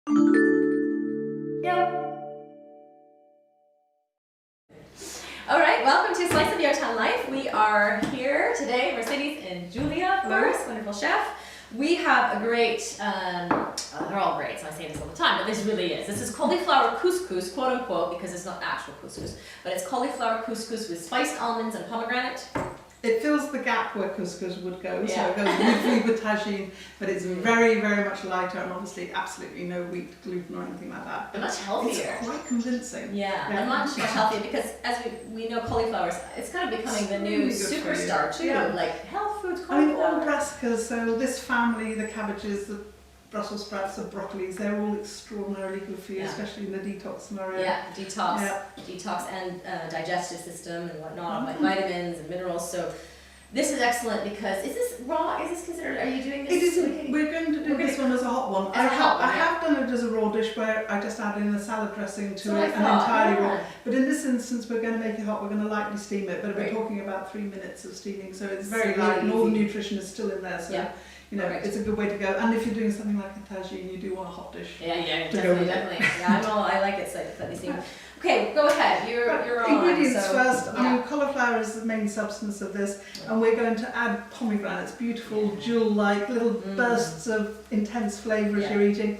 All right, welcome to Slice of Yeotown Life. We are here today, Mercedes and Julia first, wonderful chef. We have a great, they're all great, so I say this all the time, but this really is. This is cauliflower couscous, quote unquote, because it's not actual couscous, but it's cauliflower couscous with spiced almonds and pomegranate. It fills the gap where couscous would go, so it goes beautifully with tagine, but it's very, very much lighter and obviously absolutely no wheat, gluten or anything like that. But much healthier. It's quite convincing. Yeah, and much healthier because as we know cauliflowers, it's kind of becoming the new superstar too, like health foods, cauliflower. I mean, all brassicas, so this family, the cabbages, the Brussels sprouts, the broccolis, they're all extraordinarily good for you, especially in the detox scenario. Yeah, detox and digestive system and whatnot, like vitamins and minerals. So this is excellent because, is this raw? Is this considered, are you doing this? It isn't, we're going to do this one as a hot one. I have done it as a raw dish where I just add in a salad dressing to it and entirely raw. But in this instance, we're going to make it hot, we're going to lightly steam it, but we're talking about 3 minutes of steaming, so it's very light and all the nutrition is still in there. So. You know, it's a good way to go. And if you're doing something like a tagine, you do want a hot dish. Definitely. Yeah, I like it slightly steamed. Okay, go ahead. You're on. Ingredients first. I mean, cauliflower is the main substance of this, and we're going to add pomegranates, beautiful jewel-like little bursts of intense flavour as you're eating.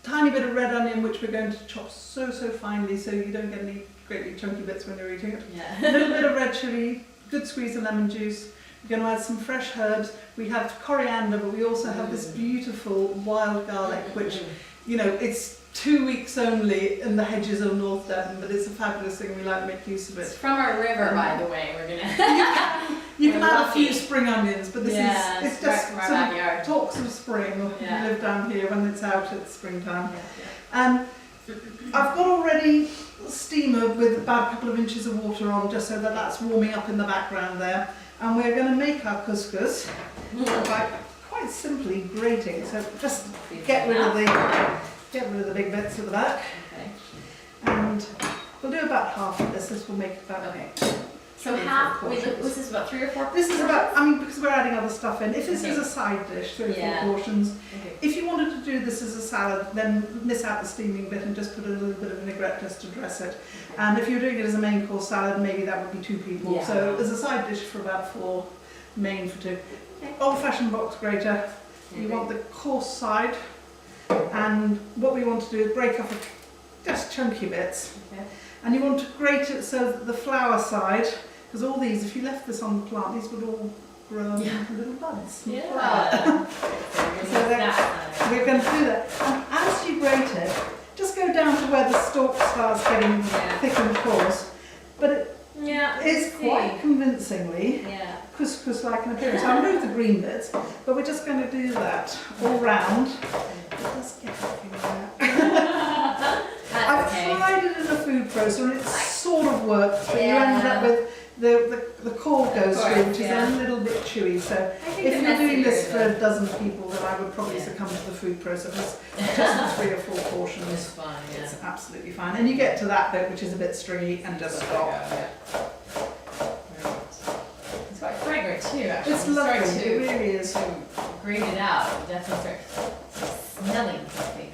Tiny bit of red onion, which we're going to chop so finely, so you don't get any greatly chunky bits when you're eating it. A little bit of red chilli, good squeeze of lemon juice. We're going to add some fresh herbs. We have coriander, but we also have this beautiful wild garlic, which, you know, it's 2 weeks only in the hedges of North Devon, but it's a fabulous thing. We like to make use of it. It's from our river, by the way. We're gonna. You can add a few spring onions, but this is it's just from our backyard. Talks of spring. We live down here when it's out. It's springtime. I've got already a steamer with about a couple of inches of water on, just so that that's warming up in the background there. And we're going to make our couscous by quite simply grating. So just get rid of the big bits at the back. Okay. And we'll do about half of this. This will make about So half. This is about 3 or 4. This is about. I mean, because we're adding other stuff in. If this is a side dish, 3 or 4 portions. Okay. If you wanted to do this as a salad, then miss out the steaming bit and just put a little bit of vinaigrette just to dress it. And if you're doing it as a main course salad, maybe that would be 2 people. Yeah. So as a side dish for about 4, main for 2. Okay. Old-fashioned box grater. You want the coarse side, and what we want to do is break up just chunky bits. Okay. And you want to grate it so that the flour side, because all these, if you left this on the plant, these would all grow into little buds. So we're going to do that. And as you grate it, just go down to where the stalk starts getting thick and coarse. But it is quite convincingly couscous-like in appearance. I'll remove the green bits, but we're just going to do that all round. Just get I've tried it in a food processor and it sort of works, but you end up with the core goes through, which is a little bit chewy. So if you're doing this for a dozen people, then I would probably succumb to the food processor. Just 3 or 4 portions. It's fine. It's absolutely fine. And you get to that bit, which is a bit stringy, and just stop. It's quite fragrant too, actually. It's lovely. It really is. To grate it out, you definitely start smelling something.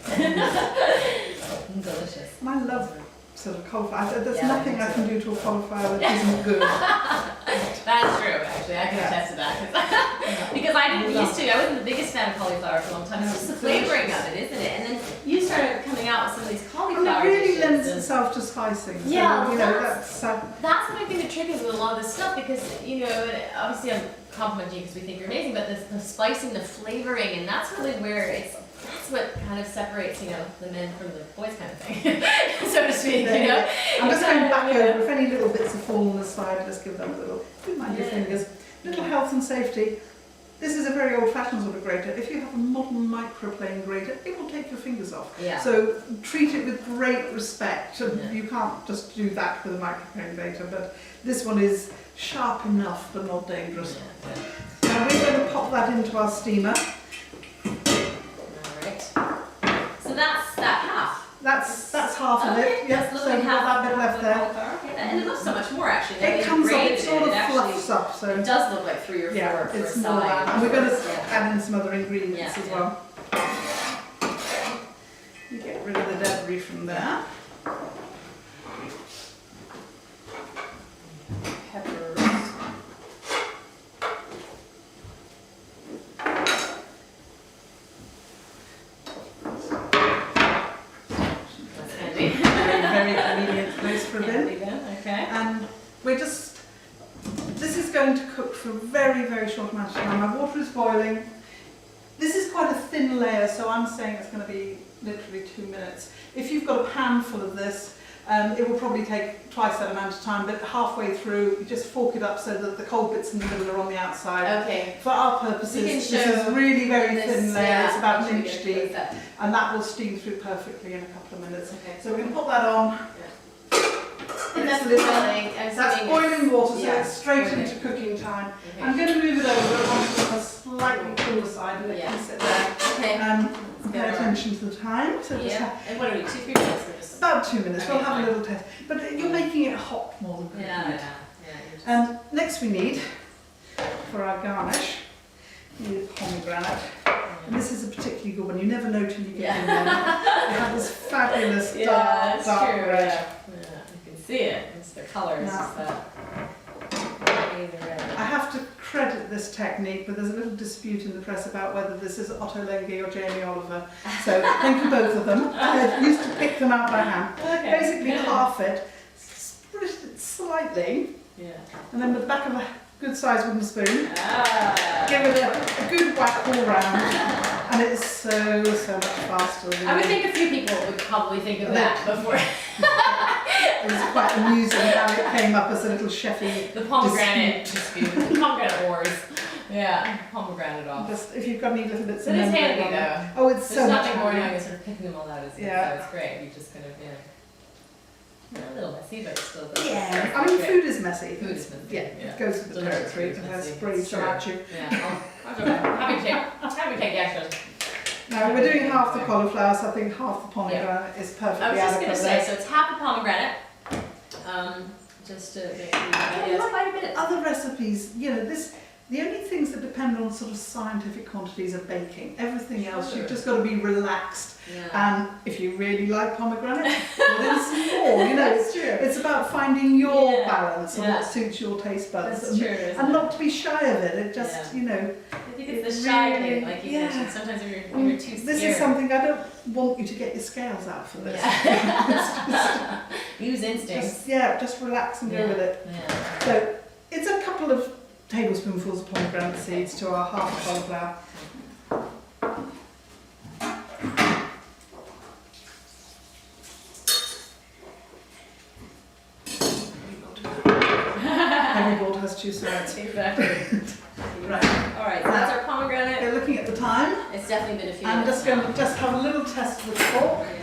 Delicious. And I love sort of cauliflower. There's nothing I can do to a cauliflower that isn't good. That's true, actually. I can attest to that. Because I didn't used to. I wasn't the biggest fan of cauliflower for a long time. It's just the flavoring of it, isn't it? And then you started coming out with some of these cauliflower dishes. It really dishes. lends itself to spicing. So, yeah, you know, that's what I think the trick is with a lot of this stuff, because, you know, obviously I'm complimenting you because we think you're amazing, but the spicing, the flavoring, and that's really where that's what kind of separates, you know, the men from the boys kind of thing, so to speak, you know. I'm just going back over, if any little bits have fallen on the side, just give them a little, don't mind your fingers. Little health and safety. This is a very old-fashioned sort of grater. If you have a modern microplane grater, it will take your fingers off. Yeah. So treat it with great respect. You can't just do that with a microplane grater, but this one is sharp enough but not dangerous. Now we're going to pop that into our steamer. So that's that half. That's half of it. Yes, so we've got that bit left there. Okay, and it looks so much more actually. It comes up, it sort of fluffs up. So it does look like 3 or 4 for it's a more side. And we're going to add in some other ingredients as well. You get rid of the debris from there. Peppers. That's handy. Very convenient place for a bin. Okay. And we're just, this is going to cook for a very, very short amount of time. My water is boiling. This is quite a thin layer, so I'm saying it's going to be literally 2 minutes. If you've got a pan full of this, it will probably take twice that amount of time, but halfway through, you just fork it up so that the cold bits in the middle are on the outside. Okay. For our purposes, this is really very thin layer. It's about an inch deep, and that will steam through perfectly in a couple of minutes. Okay. So we're going to put that on. And that's boiling. That's boiling water, so yeah, it's straight boiling. into cooking time. Okay. I'm going to move it over onto a slightly cooler side, and it can sit there. Okay. Pay attention to the time. So just Yeah. And what are we, 2-3 minutes? Or just... about 2 minutes. Okay, We'll have fine. a little test. But you're making it hot more than cooking Yeah, it. yeah. And next we need, for our garnish, we need pomegranate. And this is a particularly good one. You never know till you get in there. They have this fabulous dark red. Yeah, you can see it. It's their colour. It's just that amazing red. I have to credit this technique, but there's a little dispute in the press about whether this is Otto Lengi or Jamie Oliver. So think of both of them. I used to pick them out by hand. Okay. Basically half it, split it slightly, Yeah. and then with the back of a good sized wooden spoon, Ah. give it a good whack all round, and it is so much faster. Than I would think a few people would probably think of that before. It was quite amusing how it came up as a little chefy. The pomegranate dispute. The pomegranate wars. Yeah, pomegranate off. Just if you've got any little bits. It is handy though. Oh, it's There's so much nothing more handy. annoying than sort of picking them all out, isn't it? Yeah. So it's great. You just kind of, a little messy, but still. Yeah, I mean, food is messy. Food is messy. Yeah, it goes with the Delivery territory. is It messy. has breathes Sure. at you. Yeah, that's okay. Happy to take the extras. Now we're doing half the cauliflower, so I think half the pomegranate is perfectly I was just going adequate to there. say, so it's half the pomegranate. Just to make sure it's quite a bit. Other recipes, the only things that depend on sort of scientific quantities are baking. Everything else, Sure. you've just got to be relaxed. Yeah. And if you really like pomegranate, put in some more. That's true. It's about finding your Yeah. balance and Yeah. what suits your taste buds. That's true, isn't And it? not to be shy of it. It just, I think it's it the shy really- thing, like you yeah. mentioned. Sometimes if you're too scared. This is something I don't want you to get your scales out for this. Yeah. Use instinct. Just relax and go with it. Yeah. So it's a couple of tablespoonfuls of pomegranate seeds to our half cauliflower. Every board has two sides. Exactly. Right. Alright, so that's our pomegranate. Okay, looking at the time, It's definitely been a few I'm minutes. just going to just have a little test with the fork. Yeah.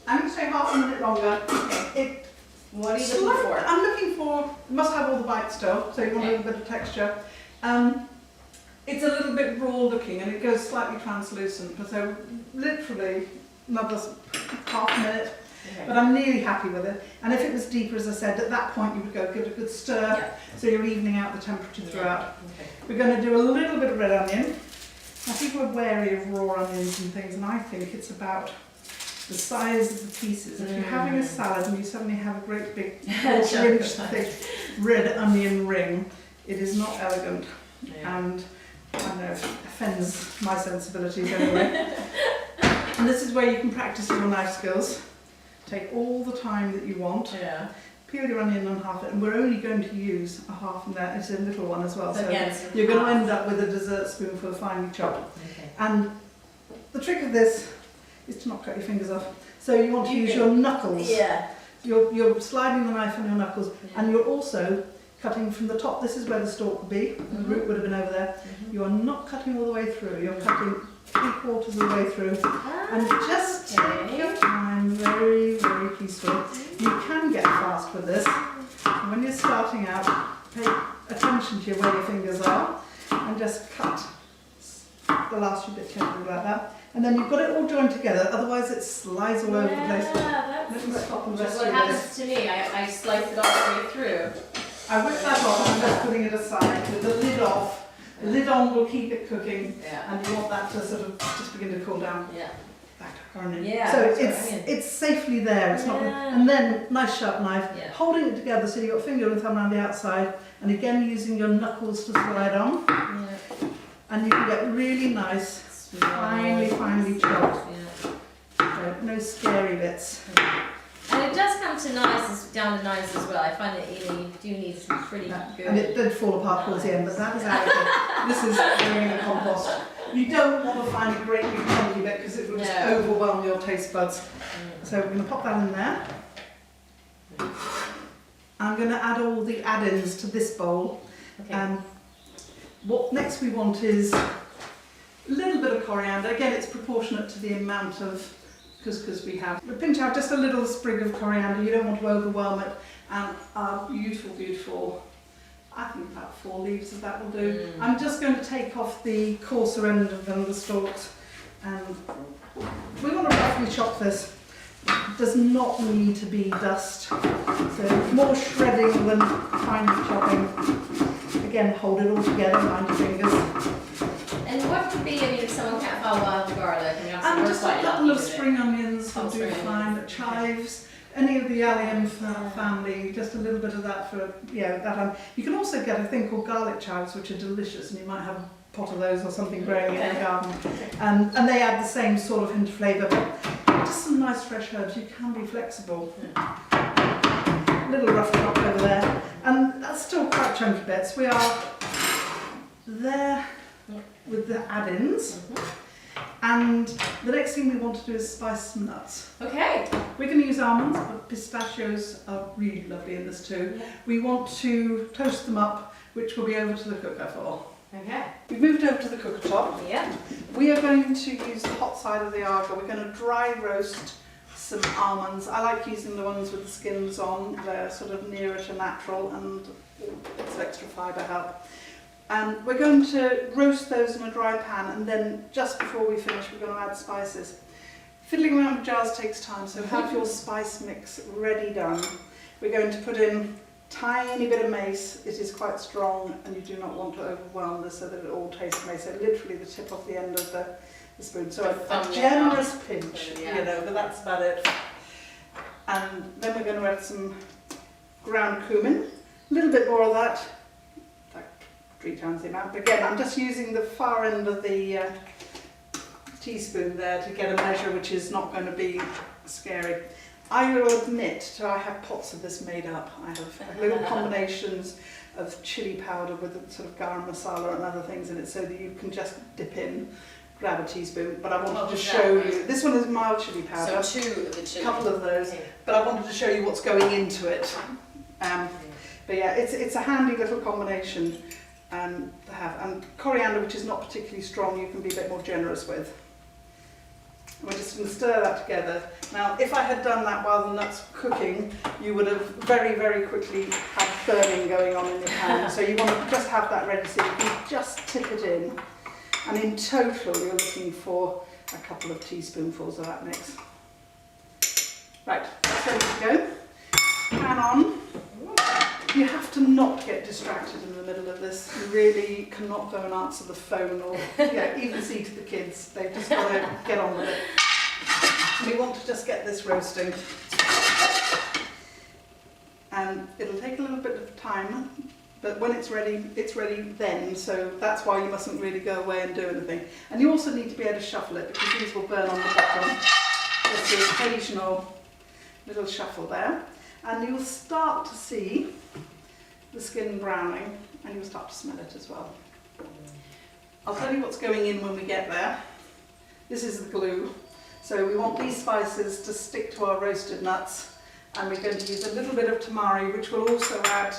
I'm going to say half a minute longer. What are you looking for? I'm looking for, it must have all the bite still, so you want a little bit of texture. It's a little bit raw looking and it goes slightly translucent, so literally another half a minute, Okay. but I'm nearly happy with it. And if it was deeper, as I said, at that point you would go give it a good stir, Yeah. so you're evening out the temperature throughout. Okay. We're going to do a little bit of red onion. Now people are wary of raw onions and things, and I think it's about the size of the pieces. If you're having a salad and you suddenly have a great big quarter-inch thick red onion ring, it is not elegant, and I don't know, it offends my sensibilities anyway. And this is where you can practice your knife skills. Take all the time that you want. Yeah. Peel your onion and half it, and we're only going to use a half, and that it's a little one as well. So So again, it's you're going to half. end up with a dessert spoonful of finely chopped. Okay. And the trick of this is to not cut your fingers off. So you want to You use can- your knuckles. Yeah. You're sliding the knife on your knuckles, Yeah. and you're also cutting from the top. This is where the stalk would be. The root would have been over there. Mhm. You are not cutting all the way through. You're cutting 3/4 of the way through. And just take your time, very, very peacefully. You can get fast with this. And when you're starting out, pay attention to where your fingers are and just cut the last few bits gently like that. And then you've got it all joined together, otherwise it slides all over the place. Yeah, Let me stop and that's rest what you happens to me. I slice it all the way through. I whip that off and I'm just putting it aside with the lid off. The lid on will keep it cooking, and you want that to sort of just begin to cool down. Yeah. Back to garnish. Yeah. So it's safely there. It's not. And then nice sharp knife, holding it together so you've got finger and thumb around the outside, and again using your knuckles to slide on. Yeah. And you can get really nice, finely chopped. Yeah. So no scary bits. And it does come to down to knives as well. I find that you do need some pretty good. And it did fall apart towards the end, but that is how this is going in the compost. You don't want to find a great big chunky bit because it will just overwhelm your taste buds. So we're going to pop that in there. I'm going to add all the add-ins to this bowl. Okay. What next we want is a little bit of coriander. Again, it's proportionate to the amount of couscous we have. We pinch out just a little sprig of coriander. You don't want to overwhelm it. And our beautiful, I think about 4 leaves of that will do. I'm just going to take off the coarser end of the stalks, and we want to roughly chop this. It does not need to be dust, so more shredding than finely chopping. Again, hold it all together, mind your fingers. And what would be, if someone can't find wild garlic? And just a couple of spring onions will do fine, chives, any of the allium family, just a little bit of that for, that. You can also get a thing called garlic chives, which are delicious, and you might have a pot of those or something growing in the garden. And they add the same sort of hint of flavour, but just some nice fresh herbs. You can be flexible. A little rough chop over there, and that's still quite chunky bits. We are there with the add-ins. And the next thing we want to do is spice some nuts. Okay. We're going to use almonds, but pistachios are really lovely in this too. Yeah. We want to toast them up, which we'll be over to the cooker for. Okay. We've moved over to the cooker top. Yeah. We are going to use the hot side of the Arga. We're going to dry roast some almonds. I like using the ones with the skins on. They're sort of nearer to natural and it's extra fibre help. And we're going to roast those in a dry pan, and then just before we finish we're going to add spices. Fiddling around with jars takes time, so have your spice mix ready done. We're going to put in tiny bit of mace. It is quite strong and you do not want to overwhelm this so that it all tastes mace. So literally the tip off the end of the spoon. So a generous pinch, but that's about it. And then we're going to add some ground cumin, a little bit more of that. 3 times the amount, but again I'm just using the far end of the teaspoon there to get a measure which is not going to be scary. I will admit I have pots of this made up. I have little combinations of chili powder with sort of garam masala and other things in it so that you can just dip in, grab a teaspoon, but I wanted to show you, this one is mild chili powder, so 2 of the chili, a couple of those, but I wanted to show you what's going into it. But yeah, it's a handy little combination. To have, and coriander, which is not particularly strong, you can be a bit more generous with. We're just going to stir that together. Now, if I had done that while the nuts were cooking, you would have very, very quickly had burning going on in your pan. So you want to just have that ready so you can just tip it in. And in total, you're looking for a couple of teaspoonfuls of that mix. Right, that's ready to go. Pan on. You have to not get distracted in the middle of this. You really cannot go and answer the phone or even see to the kids. They've just got to get on with it. We want to just get this roasting. And it'll take a little bit of time, but when it's ready then. So that's why you mustn't really go away and do anything. And you also need to be able to shuffle it because these will burn on the bottom. There's the occasional little shuffle there. And you'll start to see the skin browning, and you'll start to smell it as well. I'll tell you what's going in when we get there. This is the glue. So we want these spices to stick to our roasted nuts, and we're going to use a little bit of tamari, which will also add,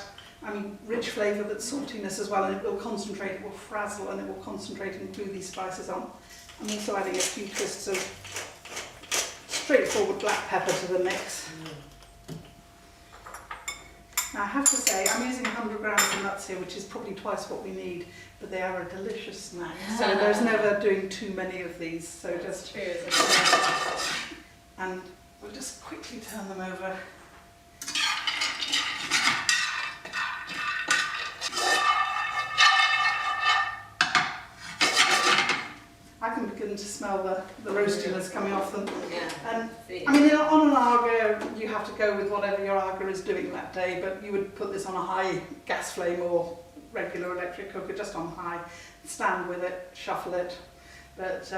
rich flavour but saltiness as well, and it will concentrate, it will frazzle, and it will concentrate and glue these spices on. I'm also adding a few twists of straightforward black pepper to the mix. Now I have to say, I'm using 100 grams of nuts here, which is probably twice what we need, but they are a delicious snack. So there's never doing too many of these. So just and we'll just quickly turn them over. begin to smell the roastiness coming off them. Yeah. I mean, on an arger, you have to go with whatever your arger is doing that day, but you would put this on a high gas flame or regular electric cooker, just on high, stand with it, shuffle it. But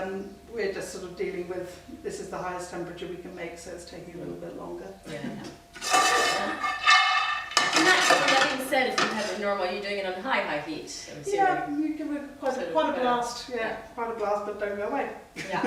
we're just sort of dealing with, this is the highest temperature we can make, so it's taking a little bit longer. Yeah. And that being said, if you have it normal, you're doing it on high heat, I'm assuming. Yeah, you give it quite a blast, quite a blast, but don't go away. Yeah.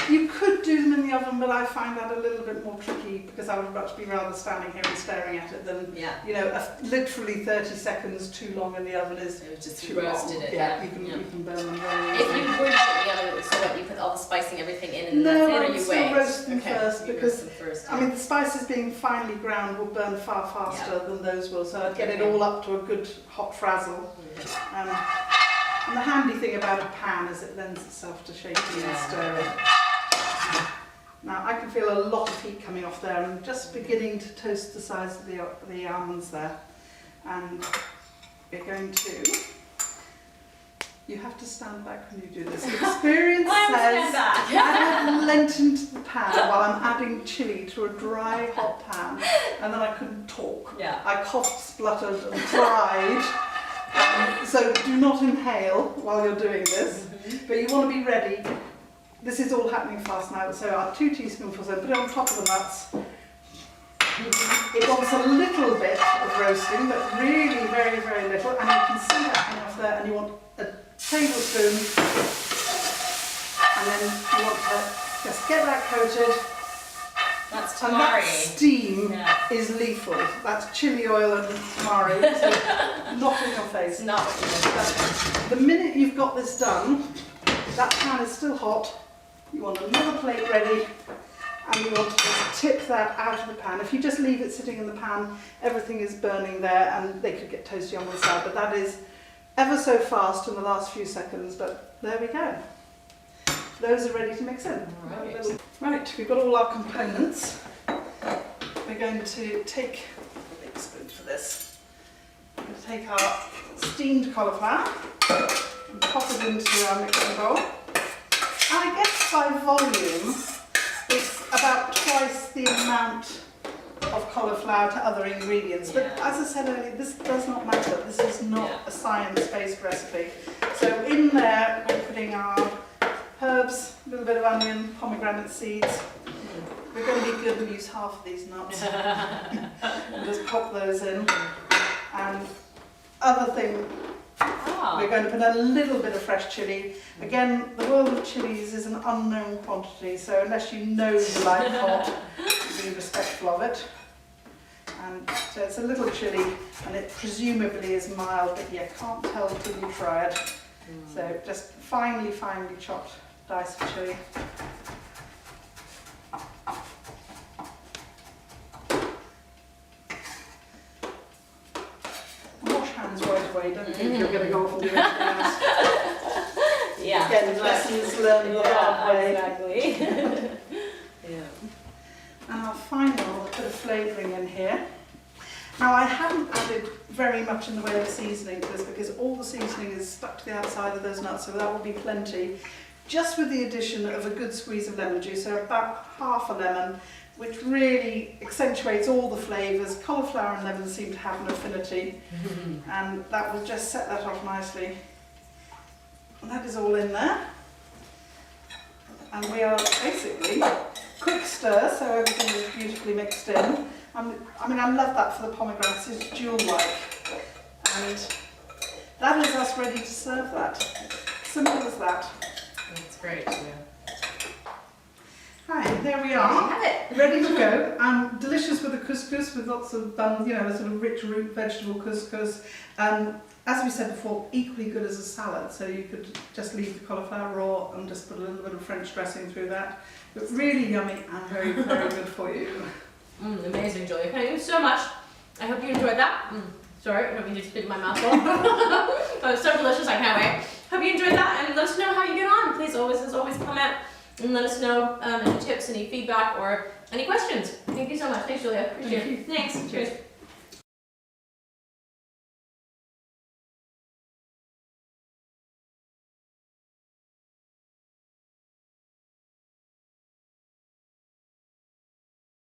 You could do them in the oven, but I find that a little bit more tricky because I would much be rather standing here and staring at it than, you know, literally 30 seconds too long in the oven is just too roasted long. it. Yeah, you can burn them very easily. If you were to put the oven, so what, you put all the spicing, everything in and no, that's it, or you still wait? roast them first because, first, I mean, the spices being finely ground will burn far faster than those will, so I'd get it all up to a good hot frazzle. And the handy thing about a pan is it lends itself to shaking and stirring. Now I can feel a lot of heat coming off there. I'm just beginning to toast the sides of the almonds there. And we're going to... You have to stand back when you do this. Experience says add a lent into the pan while I'm adding chilli to a dry, hot pan, and then I couldn't talk. Yeah. I coughed, spluttered and cried. So do not inhale while you're doing this, but you want to be ready. This is all happening fast now, so our 2 teaspoonfuls, and put it on top of the nuts. It wants a little bit of roasting, but really very, very little, and you can see that coming off there, and you want a tablespoon, and then you want to just get that coated. That's tamari. And that steam is lethal. That's chili oil and tamari, so not in your face. Not what you The minute you've got this done, that pan is still hot. You want another plate ready, and you want to just tip that out of the pan. If you just leave it sitting in the pan, everything is burning there, and they could get toasty on one side, but that is ever so fast in the last few seconds, but there we go. Those are ready to mix in. Right, we've got all our components. We're going to take a big spoon for this. We're going to take our steamed cauliflower and pop it into our mixing bowl. And I guess by volume, it's about twice the amount of cauliflower to other ingredients. But as I said earlier, this does not matter. This is not a science-based recipe. So in there, we're putting our herbs, a little bit of onion, pomegranate seeds. We're going to be good and use half of these nuts. And just pop those in. And other thing, we're going to put a little bit of fresh chilli. Again, the world of chilies is an unknown quantity, so unless you know you like hot, be respectful of it. And so it's a little chilli, and it presumably is mild, but you can't tell until you try it. So just finely chopped dice of chilli. Wash hands right away, don't think you're going to go off and do anything else. Again, lessons learned the hard way. Exactly. And our final bit of flavouring in here. Now I haven't added very much in the way of seasoning to this because all the seasoning is stuck to the outside of those nuts, so that will be plenty. Just with the addition of a good squeeze of lemon juice, so about half a lemon, which really accentuates all the flavours. Cauliflower and lemon seem to have an affinity, and that will just set that off nicely. And that is all in there. And we are basically quick stir, so everything is beautifully mixed in. I mean, I love that for the pomegranates, it's jewel-like. And that is us ready to serve that. Simple as that. That's great, Hi, there we are, ready to go. Delicious with a couscous with lots of, you know, a sort of rich root vegetable couscous. As we said before, equally good as a salad, so you could just leave the cauliflower raw and just put a little bit of French dressing through that. But really yummy and very, very good for you. Amazing, Julia. Thank you so much. I hope you enjoyed that. Sorry, I don't mean to spit in my mouth. It was so delicious, I can't wait. Hope you enjoyed that, and let us know how you get on. Please, as always, comment and let us know any tips, any feedback, or any questions. Thank you so much. Thanks, Julia. Appreciate it. Thanks. Cheers.